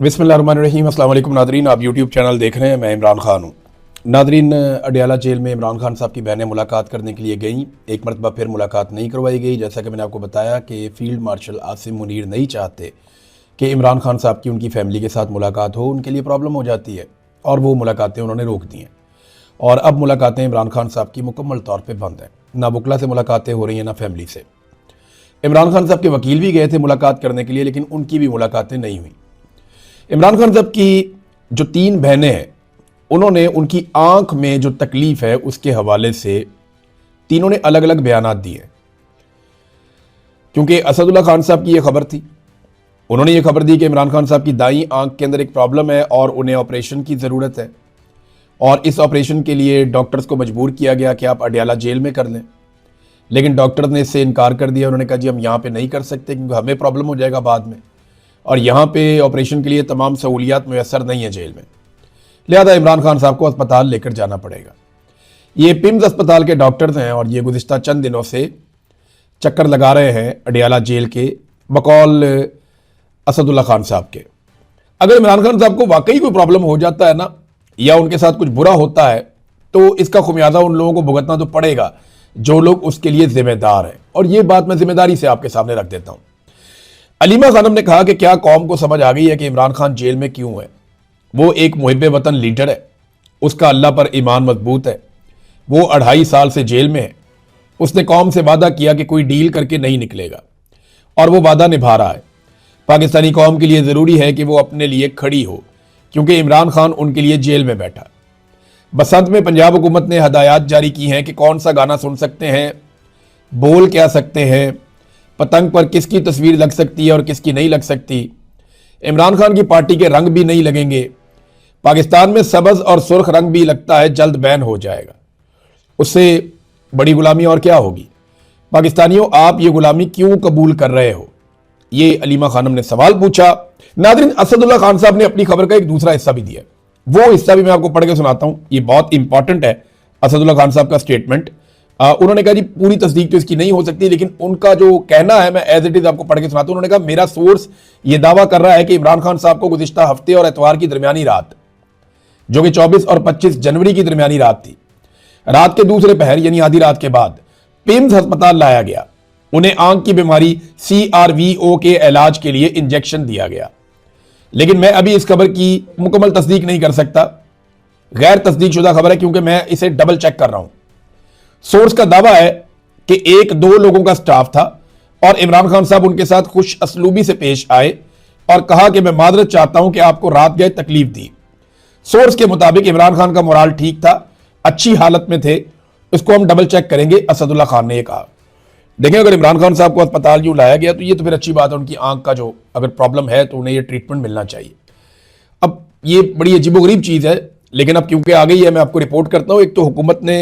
बिस्मिल्लाहिर्रहमानिर्रहीम। अस्सलाम वालेकुम नादरीन, आप यूट्यूब चैनल देख रहे हैं। मैं इमरान खान हूँ। नादरीन, अडियाला जेल में इमरान खान साहब की बहनें मुलाकात करने के लिए गईं। एक मरतबा फिर मुलाकात नहीं करवाई गई। जैसा कि मैंने आपको बताया कि फ़ील्ड मार्शल आसिम मुनीर नहीं चाहते कि इमरान खान साहब की उनकी फ़ैमिली के साथ मुलाकात हो, उनके लिए प्रॉब्लम हो जाती है और वो मुलाकातें उन्होंने रोक दी हैं। और अब मुलाकातें इमरान खान साहब की मुकम्मल तौर पर बंद हैं। ना वकला से मुलाकातें हो रही हैं, ना फैमिली से। इमरान खान साहब के वकील भी गए थे मुलाकात करने के लिए, लेकिन उनकी भी मुलाकातें नहीं हुई। इमरान खान साहब की जो 3 बहनें हैं, उन्होंने उनकी आंख में जो तकलीफ है उसके हवाले से तीनों ने अलग अलग बयानात दिए। क्योंकि असदुल्ला खान साहब की यह खबर थी, उन्होंने ये खबर दी कि इमरान खान साहब की दाईं आंख के अंदर एक प्रॉब्लम है और उन्हें ऑपरेशन की ज़रूरत है, और इस ऑपरेशन के लिए डॉक्टर्स को मजबूर किया गया कि आप अडियाला जेल में कर लें। लेकिन डॉक्टर ने इससे इनकार कर दिया। उन्होंने कहा जी हम यहाँ पे नहीं कर सकते क्योंकि हमें प्रॉब्लम हो जाएगा बाद में, और यहाँ पे ऑपरेशन के लिए तमाम सहूलियात मैसर नहीं है जेल में, लिहाजा इमरान खान साहब को अस्पताल लेकर जाना पड़ेगा। ये पिम्स अस्पताल के डॉक्टर्स हैं और ये गुज़िश्ता चंद दिनों से चक्कर लगा रहे हैं अडियाला जेल के बकौल असदुल्ला खान साहब के। अगर इमरान खान साहब को वाकई कोई प्रॉब्लम हो जाता है ना, या उनके साथ कुछ बुरा होता है, तो इसका खुमियाजा उन लोगों को भुगतना तो पड़ेगा जो लोग उसके लिए जिम्मेदार हैं। और ये बात मैं जिम्मेदारी से आपके सामने रख देता हूँ। अलीमा खानम ने कहा कि क्या कौम को समझ आ गई है कि इमरान खान जेल में क्यों है? वो एक मुहिब्बे वतन लीडर है, उसका अल्लाह पर ईमान मजबूत है, वो 2.5 साल से जेल में है। उसने कौम से वादा किया कि कोई डील करके नहीं निकलेगा, और वो वादा निभा रहा है। पाकिस्तानी कौम के लिए ज़रूरी है कि वो अपने लिए खड़ी हो, क्योंकि इमरान खान उनके लिए जेल में बैठा। बसंत में पंजाब हुकूमत ने हदायत जारी की हैं कि कौन सा गाना सुन सकते हैं, बोल क्या सकते हैं, पतंग पर किसकी तस्वीर लग सकती है और किसकी नहीं लग सकती। इमरान खान की पार्टी के रंग भी नहीं लगेंगे। पाकिस्तान में सब्ज़ और सुर्ख रंग भी लगता है जल्द बैन हो जाएगा। उससे बड़ी गुलामी और क्या होगी? पाकिस्तानियों, आप ये गुलामी क्यों कबूल कर रहे हो? ये अलीमा खानम ने सवाल पूछा। नादरीन, असदुल्ला खान साहब ने अपनी खबर का एक दूसरा हिस्सा भी दिया। वो हिस्सा भी मैं आपको पढ़ के सुनाता हूं। ये बहुत इंपॉर्टेंट है असदुल्ला खान साहब का स्टेटमेंट। उन्होंने कहा जी पूरी तस्दीक तो इसकी नहीं हो सकती, लेकिन उनका जो कहना है मैं एज इट इज आपको पढ़ के सुनाता हूं। उन्होंने कहा मेरा सोर्स ये दावा कर रहा है कि इमरान खान साहब को गुज़िश्ता हफ्ते और एतवार की दरमियानी रात, जो कि 24 और 25 जनवरी की दरमियानी रात थी, रात के दूसरे पहर यानी आधी रात के बाद पिम्स अस्पताल लाया गया। उन्हें आंख की बीमारी CRVO के इलाज के लिए इंजेक्शन दिया गया। लेकिन मैं अभी इस खबर की मुकम्मल तस्दीक नहीं कर सकता, गैर तस्दीक शुदा खबर है, क्योंकि मैं इसे डबल चेक कर रहा हूं। सोर्स का दावा है कि 1-2 लोगों का स्टाफ था और इमरान खान साहब उनके साथ खुश असलूबी से पेश आए और कहा कि मैं माजरत चाहता हूं कि आपको रात गए तकलीफ दी। सोर्स के मुताबिक इमरान खान का मोराल ठीक था, अच्छी हालत में थे। इसको हम डबल चेक करेंगे, असदुल्ला खान ने कहा। देखें, अगर इमरान खान साहब को अस्पताल यूं लाया गया तो ये तो फिर अच्छी बात है। उनकी आंख का जो अगर प्रॉब्लम है तो उन्हें ये ट्रीटमेंट मिलना चाहिए। अब ये बड़ी अजीबोगरीब चीज़ है, लेकिन अब क्योंकि आ गई है मैं आपको रिपोर्ट करता हूं। एक तो हुकूमत ने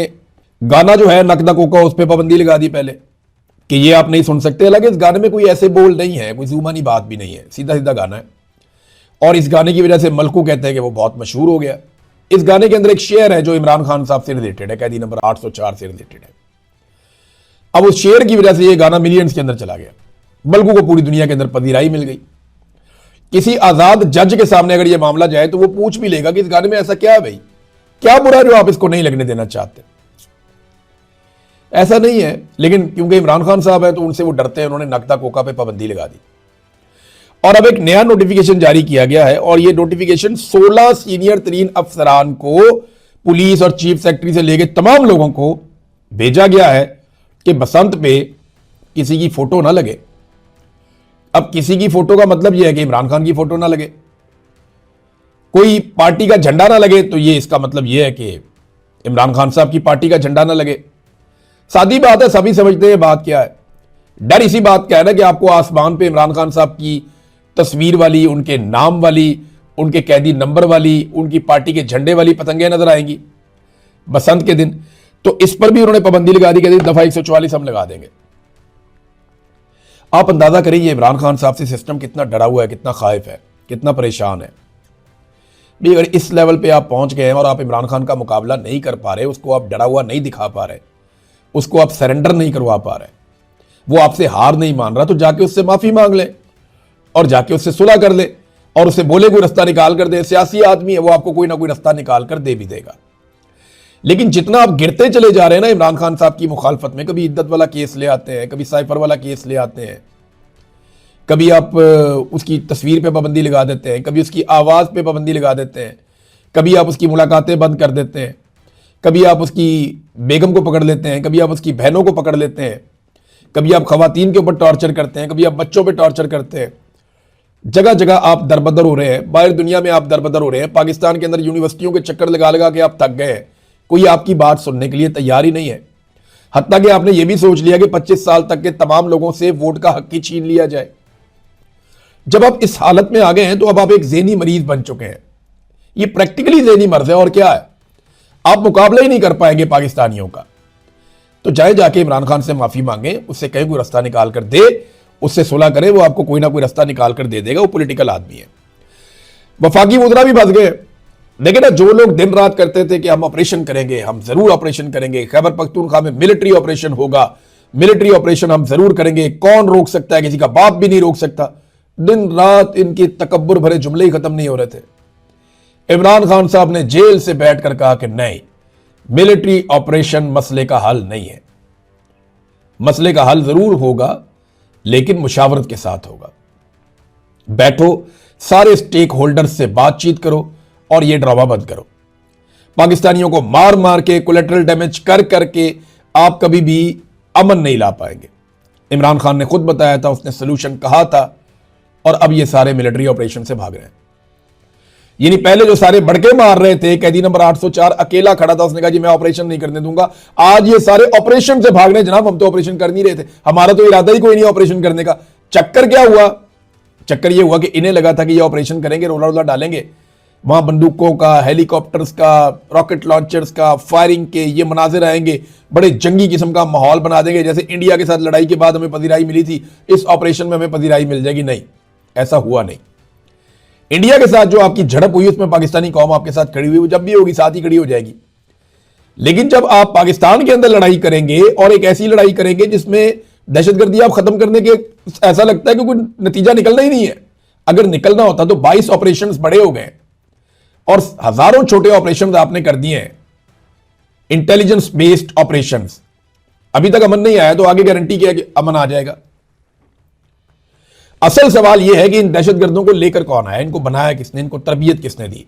गाना जो है नकदा कोका, उस पर पाबंदी लगा दी पहले कि ये आप नहीं सुन सकते। हालांकि इस गाने में कोई ऐसे बोल नहीं है, कोई जुबानी बात भी नहीं है, सीधा सीधा गाना है। और इस गाने की वजह से मलकू कहते हैं कि वो बहुत मशहूर हो गया। इस गाने के अंदर एक शेर है जो इमरान खान साहब से रिलेटेड है, कैदी नंबर 804 से रिलेटेड है। अब उस शेर की वजह से ये गाना मिलियंस के अंदर चला गया। मलकू को पूरी दुनिया के अंदर पजीराई मिल गई। किसी आजाद जज के सामने अगर ये मामला जाए तो वो पूछ भी लेगा कि इस गाने में ऐसा क्या है भाई, क्या बुरा जो आप इसको नहीं लगने देना चाहते। ऐसा नहीं है, लेकिन क्योंकि इमरान खान साहब है तो उनसे वो डरते हैं, उन्होंने नकदा कोका पे पाबंदी लगा दी। और अब एक नया नोटिफिकेशन जारी किया गया है, और ये नोटिफिकेशन 16 सीनियर तरीन अफसरान को, पुलिस और चीफ सेक्रेटरी से लेकर तमाम लोगों को भेजा गया है कि बसंत पे किसी की फोटो ना लगे। अब किसी की फोटो का मतलब यह है कि इमरान खान की फोटो ना लगे, कोई पार्टी का झंडा ना लगे, तो ये इसका मतलब यह है कि इमरान खान साहब की पार्टी का झंडा ना लगे। सादी बात है, सभी समझते हैं बात क्या है। डर इसी बात का है ना कि आपको आसमान पे इमरान खान साहब की तस्वीर वाली, उनके नाम वाली, उनके कैदी नंबर वाली, उनकी पार्टी के झंडे वाली पतंगें नजर आएंगी बसंत के दिन। तो इस पर भी उन्होंने पाबंदी लगा दी कि दफा 144 हम लगा देंगे। आप अंदाजा करिए इमरान खान साहब से सिस्टम कितना डरा हुआ है, कितना खाइफ है, कितना परेशान है। भी अगर इस लेवल पे आप पहुंच गए हैं और आप इमरान खान का मुकाबला नहीं कर पा रहे, उसको आप डरा हुआ नहीं दिखा पा रहे, उसको आप सरेंडर नहीं करवा पा रहे, वो आपसे हार नहीं मान रहा, तो जाके उससे माफी मांग ले और जाके उससे सुलह कर ले। और उसे बोले कोई रास्ता निकाल कर दे, सियासी आदमी है वो, आपको कोई ना कोई रास्ता निकाल कर दे भी देगा। लेकिन जितना आप गिरते चले जा रहे हैं ना इमरान खान साहब की मुखालफत में, कभी इद्दत वाला केस ले आते हैं, कभी साइफर वाला केस ले आते हैं, कभी आप उसकी तस्वीर पे पाबंदी लगा देते हैं, कभी उसकी आवाज़ पे पाबंदी लगा देते हैं, कभी आप उसकी मुलाकातें बंद कर देते हैं, कभी आप उसकी बेगम को पकड़ लेते हैं, कभी आप उसकी बहनों को पकड़ लेते हैं, कभी आप खवातीन के ऊपर टॉर्चर करते हैं, कभी आप बच्चों पे टॉर्चर करते हैं। जगह जगह आप दरबदर हो रहे हैं, बाहर दुनिया में आप दरबदर हो रहे हैं। पाकिस्तान के अंदर यूनिवर्सिटियों के चक्कर लगा लगा के आप थक गए हैं, कोई आपकी बात सुनने के लिए तैयार ही नहीं है। हत्ता कि आपने यह भी सोच लिया कि 25 साल तक के तमाम लोगों से वोट का हक ही छीन लिया जाए। जब आप इस हालत में आ गए हैं तो अब आप एक ज़हनी मरीज बन चुके हैं। ये प्रैक्टिकली ज़हनी मर्ज है और क्या है, आप मुकाबला ही नहीं कर पाएंगे पाकिस्तानियों का। तो जाए जाके इमरान खान से माफी मांगे, उससे कहीं कोई रास्ता निकाल कर दे, उससे सुलह करे, वो आपको कोई ना कोई रास्ता निकाल कर दे देगा। वो पॉलिटिकल आदमी है। वफाकी वज़रा भी फंस गए। देखे ना, जो लोग दिन रात करते थे कि हम ऑपरेशन करेंगे, हम जरूर ऑपरेशन करेंगे, खैबर पख्तूनख्वा में मिलिट्री ऑपरेशन होगा, मिलिट्री ऑपरेशन हम जरूर करेंगे, कौन रोक सकता है, किसी का बाप भी नहीं रोक सकता। दिन रात इनके तकब्बुर भरे जुमले ही खत्म नहीं हो रहे थे। इमरान खान साहब ने जेल से बैठकर कहा कि नहीं, मिलिट्री ऑपरेशन मसले का हल नहीं है। मसले का हल जरूर होगा लेकिन मुशावरत के साथ होगा। बैठो, सारे स्टेक होल्डर्स से बातचीत करो और यह ड्रामा बंद करो। पाकिस्तानियों को मार मार के, कोलेटरल डैमेज कर करके आप कभी भी अमन नहीं ला पाएंगे। इमरान खान ने खुद बताया था, उसने सोल्यूशन कहा था, और अब ये सारे मिलिट्री ऑपरेशन से भाग रहे हैं। यानी पहले जो सारे बड़के मार रहे थे, कैदी नंबर 804 अकेला खड़ा था, उसने कहा जी मैं ऑपरेशन नहीं करने दूंगा। आज ये सारे ऑपरेशन से भाग रहे हैं। जनाब हम तो ऑपरेशन कर नहीं रहे थे, हमारा तो इरादा ही कोई नहीं ऑपरेशन करने का। चक्कर क्या हुआ? चक्कर ये हुआ कि इन्हें लगा था कि ये ऑपरेशन करेंगे, रोला रोला डालेंगे, वहां बंदूकों का, हेलीकॉप्टर्स का, रॉकेट लॉन्चर्स का, फायरिंग के ये मनाजिर आएंगे, बड़े जंगी किस्म का माहौल बना देंगे। जैसे इंडिया के साथ लड़ाई के बाद हमें पजीराई मिली थी, इस ऑपरेशन में हमें पजीराई मिल जाएगी। नहीं, ऐसा हुआ नहीं। इंडिया के साथ जो आपकी झड़प हुई उसमें पाकिस्तानी कौम आपके साथ खड़ी हुई, वो जब भी होगी साथ ही खड़ी हो जाएगी। लेकिन जब आप पाकिस्तान के अंदर लड़ाई करेंगे और एक ऐसी लड़ाई करेंगे जिसमें दहशतगर्दी आप खत्म करने के, ऐसा लगता है कि कोई नतीजा निकलना ही नहीं है। अगर निकलना होता तो 22 ऑपरेशंस बड़े हो गए और हजारों छोटे ऑपरेशंस आपने कर दिए हैं, इंटेलिजेंस बेस्ड ऑपरेशंस। अभी तक अमन नहीं आया तो आगे गारंटी क्या है कि अमन आ जाएगा? असल सवाल यह है कि इन दहशतगर्दों को लेकर कौन आया, इनको बनाया किसने, इनको तरबियत किसने दी,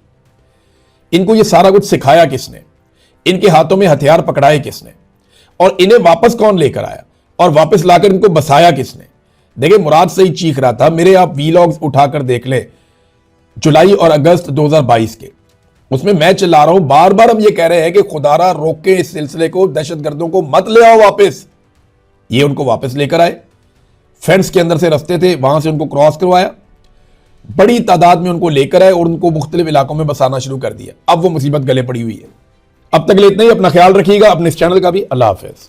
इनको यह सारा कुछ सिखाया किसने, इनके हाथों में हथियार पकड़ाए किसने, और इन्हें वापस कौन लेकर आया और वापस लाकर इनको बसाया किसने? देखिए, मुराद से ही चीख रहा था, मेरे आप वीलॉग्स उठाकर देख ले जुलाई और अगस्त 2022 के, उसमें मैं चिल्ला रहा हूं, बार बार हम ये कह रहे हैं कि खुदारा रोके इस सिलसिले को, दहशतगर्दों को मत ले आओ वापस। ये उनको वापस लेकर आए, फेंस के अंदर से रास्ते थे वहां से उनको क्रॉस करवाया, बड़ी तादाद में उनको लेकर आए और उनको मुख्तलिफ इलाकों में बसाना शुरू कर दिया। अब वो मुसीबत गले पड़ी हुई है। अब तक ले इतना ही। अपना ख्याल रखिएगा, अपने इस चैनल का भी। अल्लाह हाफिज।